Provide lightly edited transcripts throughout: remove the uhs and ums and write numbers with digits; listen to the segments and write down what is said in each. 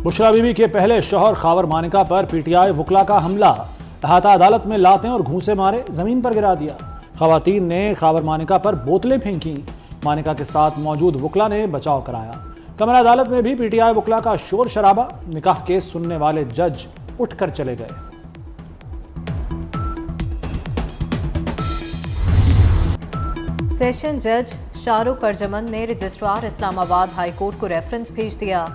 बुशरा बीबी के पहले शौहर खावर मानिका पर पीटीआई वकला का हमला। अहाता अदालत में लातें और घूंसे मारे, जमीन पर गिरा दिया। खवातीन ने खावर मानिका पर बोतलें फेंकी। मानिका के साथ मौजूद वकला ने बचाव कराया। कमरा अदालत में भी पीटीआई वकला का शोर शराबा। निकाह केस सुनने वाले जज उठकर चले गए। सेशन जज शाहरुख परजमन ने रजिस्ट्रार इस्लामाबाद हाई कोर्ट को रेफरेंस भेज दिया।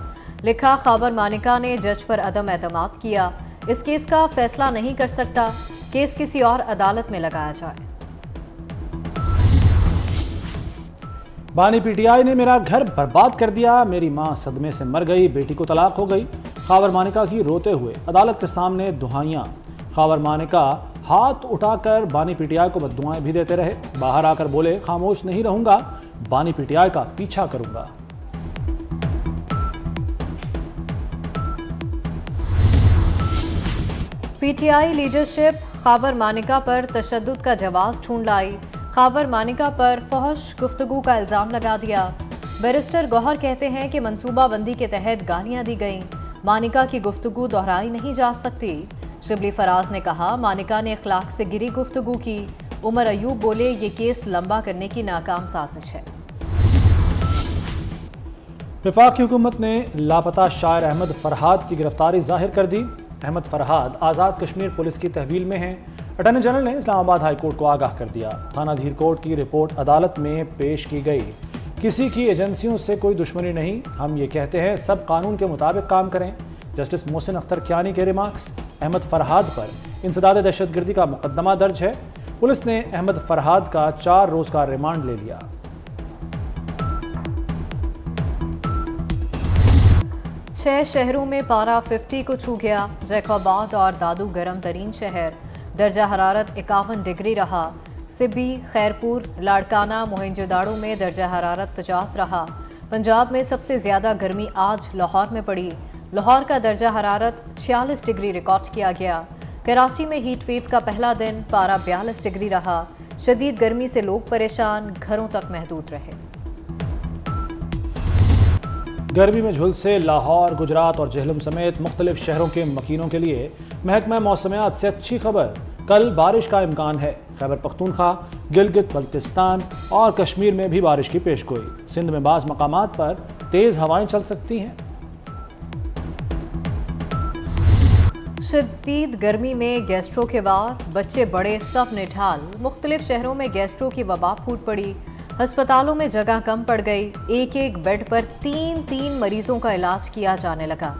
लिखा, खावर मानिका ने जज पर अदम एतमाद किया। इस केस का फैसला नहीं कर सकता, केस किसी और अदालत में लगाया जाए। बानी पीटीआई ने मेरा घर बर्बाद कर दिया। मेरी मां सदमे से मर गई, बेटी को तलाक हो गई। खावर मानिका की रोते हुए अदालत के सामने दुहाइयां। खावर मानिका हाथ उठाकर बानी पीटीआई को बद्दुआएं भी देते रहे। बाहर आकर बोले, खामोश नहीं रहूंगा, बानी पीटीआई का पीछा करूंगा। पीटीआई लीडरशिप खावर मानिका पर तशद्दुद का जवाब ढूंढ लाई। खावर मानिका पर फहश गुफ्तगू का इल्जाम लगा दिया। बैरिस्टर गौहर कहते हैं कि मंसूबाबंदी के तहत गालियां दी गईं। मानिका की गुफ्तगू दोहराई नहीं जा सकती। शिबली फराज ने कहा, मानिका ने अखलाक से गिरी गुफ्तगू की। उमर अयूब बोले, ये केस लंबा करने की नाकाम साजिश है। वफाकी हुकूमत ने लापता शायर अहमद फरहाद की गिरफ्तारी जाहिर कर दी। अहमद फरहाद आज़ाद कश्मीर पुलिस की तहवील में हैं। अटॉर्नी जनरल ने इस्लामाबाद हाई कोर्ट को आगाह कर दिया। थाना धीर कोर्ट की रिपोर्ट अदालत में पेश की गई। किसी की एजेंसियों से कोई दुश्मनी नहीं, हम ये कहते हैं सब कानून के मुताबिक काम करें। जस्टिस मोहसिन अख्तर कियानी के रिमार्क्स। अहमद फरहाद पर इंसदाद दहशतगर्दी का मुकदमा दर्ज है। पुलिस ने अहमद फरहाद का 4 रोज का रिमांड ले लिया। छह शहरों में पारा 50 को छू गया। जैकोबाद और दादू गर्म तरीन शहर। दर्जा हरारत 51 डिग्री रहा। सिब्बी, खैरपुर, लाड़काना, मोहनजोदाड़ो में दर्जा हरारत 50 रहा। पंजाब में सबसे ज़्यादा गर्मी आज लाहौर में पड़ी। लाहौर का दर्जा हरारत 46 डिग्री रिकॉर्ड किया गया। कराची में हीट वेव का पहला दिन, पारा 42 डिग्री रहा। शदीद गर्मी से लोग परेशान, घरों तक महदूद रहे। गर्मी में झुलसे लाहौर, गुजरात और जहलम समेत मुख्तलिफ शहरों के मकीनों के लिए महकमा मौसमियात से अच्छी खबर। कल बारिश का इम्कान है। खैबर पख्तूनख्वा, गिलगित बल्तिस्तान और कश्मीर में भी बारिश की पेशगोई। सिंध में बाज़ मकामात पर तेज़ हवाएं चल सकती हैं। शदीद गर्मी में गैस्ट्रो के वार, बच्चे बड़े सब निठाल। मुख्तलिफ शहरों में गैस्ट्रो की वबा फूट पड़ी। अस्पतालों में जगह कम पड़ गई। एक एक बेड पर 3 मरीजों का इलाज किया जाने लगा।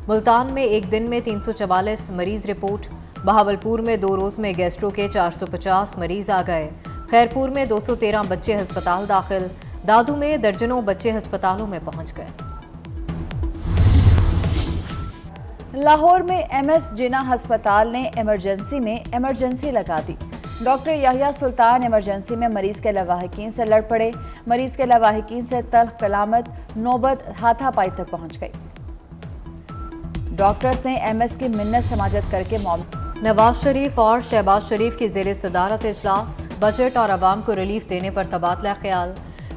मुल्तान में एक दिन में 344 मरीज रिपोर्ट। बहावलपुर में 2 रोज में गैस्ट्रो के 450 मरीज आ गए। खैरपुर में 213 बच्चे अस्पताल दाखिल। दादू में दर्जनों बच्चे अस्पतालों में पहुंच गए। लाहौर में एमएस जिन्ना अस्पताल ने इमरजेंसी में इमरजेंसी लगा दी। डॉक्टर याहिया सुल्तान इमरजेंसी में मरीज के लवाहिकीन से लड़ पड़े। मरीज के लवाहिकीन से तल्ख कलामत, नौबत हाथापाई तक पहुंच गई। डॉक्टर्स ने एमएस की मिन्नत समाजत करके नवाज शरीफ और शहबाज शरीफ की ज़ेरे सदारत इजलास। बजट और आवाम को रिलीफ देने पर तबादला ख्याल।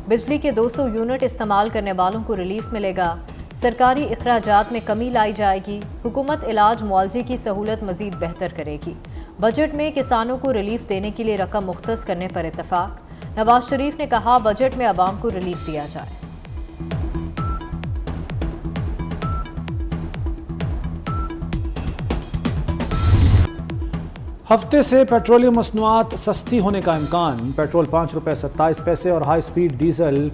बिजली के 200 यूनिट इस्तेमाल करने वालों को रिलीफ मिलेगा। सरकारी इखराजात में कमी लाई जाएगी। हुकूमत इलाज मुआवजे की सहूलत मजीद बेहतर करेगी। बजट में किसानों को रिलीफ देने के लिए रकम मुख्तस करने पर इत्तफाक। नवाज शरीफ ने कहा, बजट में आवाम को रिलीफ दिया जाए। हफ्ते से पेट्रोलियम मसनूआत सस्ती होने का इम्कान। पेट्रोल 5 रुपये 27 पैसे और हाई स्पीड डीजल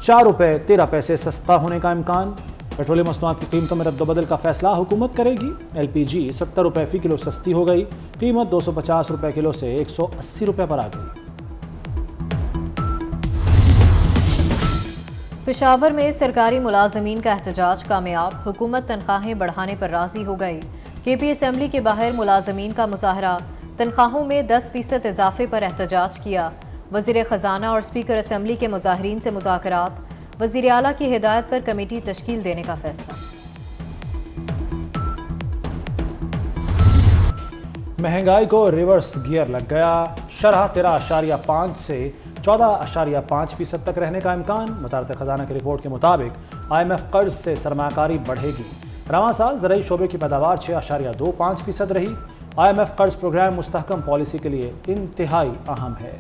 4 रुपये 13 पैसे सस्ता होने का इम्कान। पेट्रोलियम मसनूआत की कीमतों में रद्दोबदल का फैसला हुकूमत करेगी। LPG 70 रुपये फ़ी किलो सस्ती हो गई। कीमत 250 रुपये किलो से 180 रुपये पर आ गई। पेशावर में सरकारी मुलाजमीन का एहतजाज कामयाब। हुकूमत तनख्वाहें बढ़ाने पर राजी हो गई। KP असम्बली के बाहर मुलाजमीन का मुजाहरा। तनख्वाहों में 10% इजाफे पर एहतजाज किया। वज़ीर ख़जाना और स्पीकर असम्बली के मुजाहरीन से मुज़ाकरात। वज़ीर आला की हिदायत पर कमेटी तश्कील देने का फैसला। महंगाई को रिवर्स गियर लग गया। शरह 13.5 से 14.5% तक रहने का इम्कान। वज़ारत ख़जाना की रिपोर्ट के मुताबिक IMF कर्ज से सरमाकारी बढ़ेगी। रवां साल ज़रूरी शोबे की पैदावार 6.25% रही। IMF कर्ज प्रोग्राम मुस्तहकम पॉलिसी के लिए इंतहाई अहम है।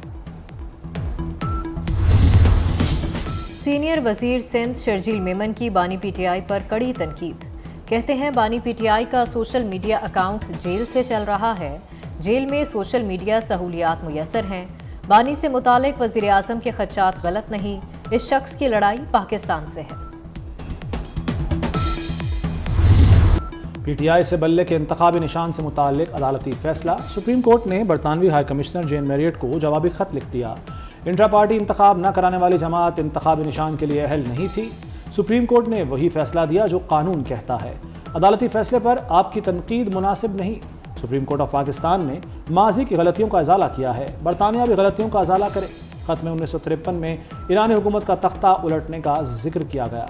सीनियर वजीर सिंध शर्जील मेमन की बानी PTI पर कड़ी तनकीद। कहते हैं बानी PTI का सोशल मीडिया अकाउंट जेल से चल रहा है। जेल में सोशल मीडिया सहूलियात मुयसर हैं। बानी से मुतालिक वजीर आज़म के खदशात गलत नहीं, इस शख्स की लड़ाई पाकिस्तान से है। PTI से बल्ले के इंतखाबी निशान से मुताल्लिक अदालती फैसला। सुप्रीम कोर्ट ने बरतानवी हाई कमिश्नर जेन मैरियट को जवाबी खत लिख दिया। इंट्रा पार्टी इंतखाब न कराने वाली जमात इंतखाबी निशान के लिए अहल नहीं थी। सुप्रीम कोर्ट ने वही फैसला दिया जो कानून कहता है। अदालती फैसले पर आपकी तनकीद मुनासिब नहीं। सुप्रीम कोर्ट ऑफ पाकिस्तान ने माजी की गलतियों का इजाला किया है, बरतानिया भी गलतियों का इजाला करे। खत में 1953 में ईरानी हुकूमत का तख्ता उलटने का जिक्र किया गया।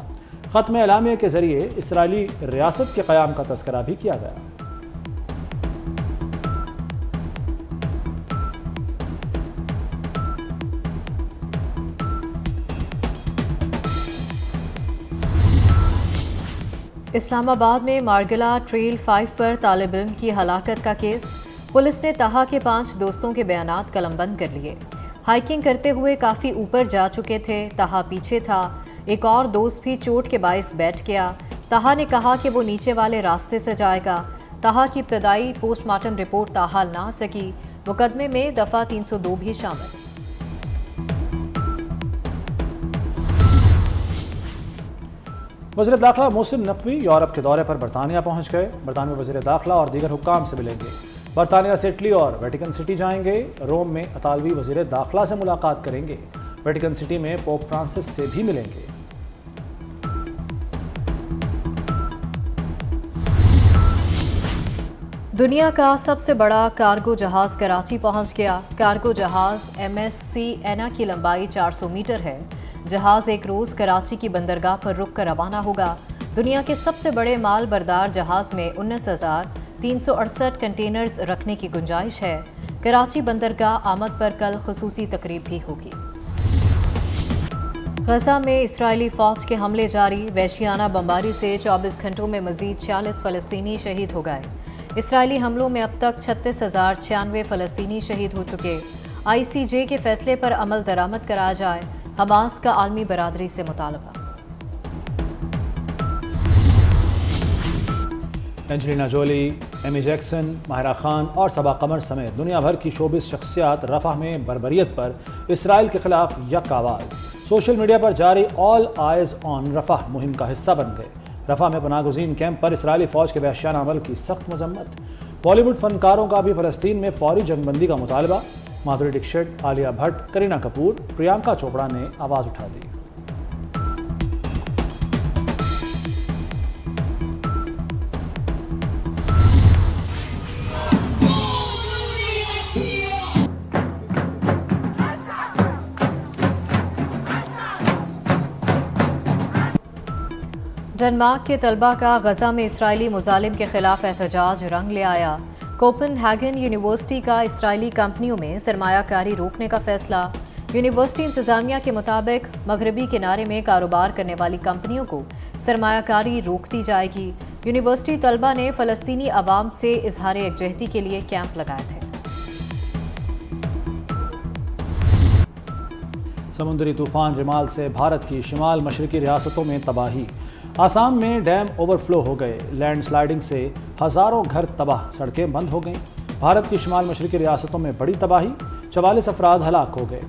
खत में एलामिया के जरिए इसराइली रियासत के क़याम का तस्करा भी किया गया। इस्लामाबाद में मार्गिला ट्रेल 5 पर तालिब इल्म की हलाकत का केस। पुलिस ने तहा के 5 दोस्तों के बयानात कलमबंद कर लिए। हाइकिंग करते हुए काफ़ी ऊपर जा चुके थे। तहा पीछे था। एक और दोस्त भी चोट के बायस बैठ गया। तहा ने कहा कि वो नीचे वाले रास्ते से जाएगा। तहा की इब्तदाई पोस्टमार्टम रिपोर्ट ताहाल ना सकी। मुकदमे में दफ़ा 302 भी शामिल। वज़ीर दाखिला मोहसिन नकवी यूरोप के दौरे पर बरतानिया पहुंच गए। बरतानवी वज़ीर दाखिला और दीगर हुक्काम से मिलेंगे। बरतानिया से इटली और वेटिकन सिटी जाएंगे। रोम में अतालवी वज़ीर दाखिला से मुलाकात करेंगे। वेटिकन सिटी में पोप फ्रांसिस से भी मिलेंगे। दुनिया का सबसे बड़ा कार्गो जहाज कराची पहुंच गया। कार्गो जहाज MSC एना की लंबाई 400 मीटर है। जहाज एक रोज कराची की बंदरगाह पर रुक कर रवाना होगा। दुनिया के सबसे बड़े माल बरदार जहाज में 19,368 कंटेनर्स रखने की गुंजाइश है। कराची बंदरगाह आमद पर कल खुसूसी तकरीब भी होगी। गजा में इसराइली फौज के हमले जारी। वहशियाना बमबारी से 24 घंटों में मजीद 46 फ़लस्तीनी शहीद हो गए। इसराइली हमलों में अब तक 36,096 फ़लस्तीनी शहीद हो चुके। ICJ के फैसले पर अमल दरामद कराया जाए, हमास का आलमी बरादरी से मुतालबा। Angelina Jolie, Amy Jackson, Mahira Khan और सबा कमर समेत दुनिया भर की शोबिस शख्सियात रफ़ा में बर्बरियत पर इसराइल के खिलाफ यक आवाज़। सोशल मीडिया पर जारी ऑल आइज़ ऑन रफ़ा मुहिम का हिस्सा बन गए। रफ़ा में पनागुज़ीन कैंप पर इसराइली फ़ौज के वहशियाना अमल की सख्त मजम्मत। बॉलीवुड फनकारों का भी फ़लस्तीन में फौरी जंगबंदी का मुतालबा। माधुरी दीक्षित, आलिया भट्ट, करीना कपूर, प्रियंका चोपड़ा ने आवाज़ उठा दी। डेनमार्क के तलबा का गजा में इसराइली मुजालिम के खिलाफ एहतजाज रंग ले आया। कोपेनहेगन यूनिवर्सिटी का इसराइली कंपनियों में सरमायाकारी रोकने का फैसला। यूनिवर्सिटी इंतजामिया के मुताबिक मगरबी किनारे में कारोबार करने वाली कंपनियों को सरमायाकारी रोक दी जाएगी। यूनिवर्सिटी तलबा ने फ़लस्तीनी अवाम से इजहार यकजहती के लिए कैंप लगाए थे। समुद्री तूफान रिमाल से भारत की शिमाल मशरकी रियासतों में तबाही। आसाम में डैम ओवरफ्लो हो गए। लैंडस्लाइडिंग से हज़ारों घर तबाह, सड़कें बंद हो गईं। भारत की शिमाल मशरकी रियासतों में बड़ी तबाही, 44 अफराद हलाक हो गए।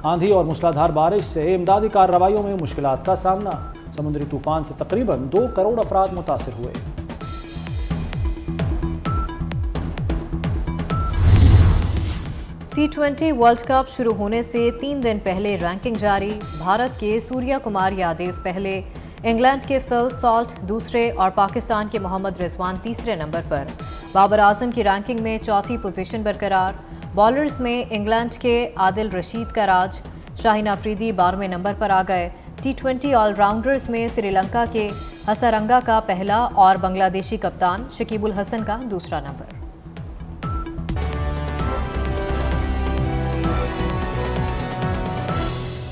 आंधी और मूसलाधार बारिश से इमदादी कार्रवाइयों में मुश्किलात का सामना। समुद्री तूफान से तकरीबन 2 करोड़ अफराद मुतासिर हुए। T20 वर्ल्ड कप शुरू होने से 3 दिन पहले रैंकिंग जारी। भारत के सूर्या कुमार यादव पहले, इंग्लैंड के फिल सॉल्ट दूसरे और पाकिस्तान के मोहम्मद रिजवान तीसरे नंबर पर। बाबर आजम की रैंकिंग में चौथी पोजीशन बरकरार। बॉलर्स में इंग्लैंड के आदिल रशीद का राज, शाहीन अफरीदी 12वें नंबर पर आ गए। T20 ऑलराउंडर्स में श्रीलंका के हसरंगा का पहला और बांग्लादेशी कप्तान शकीबुल हसन का दूसरा नंबर।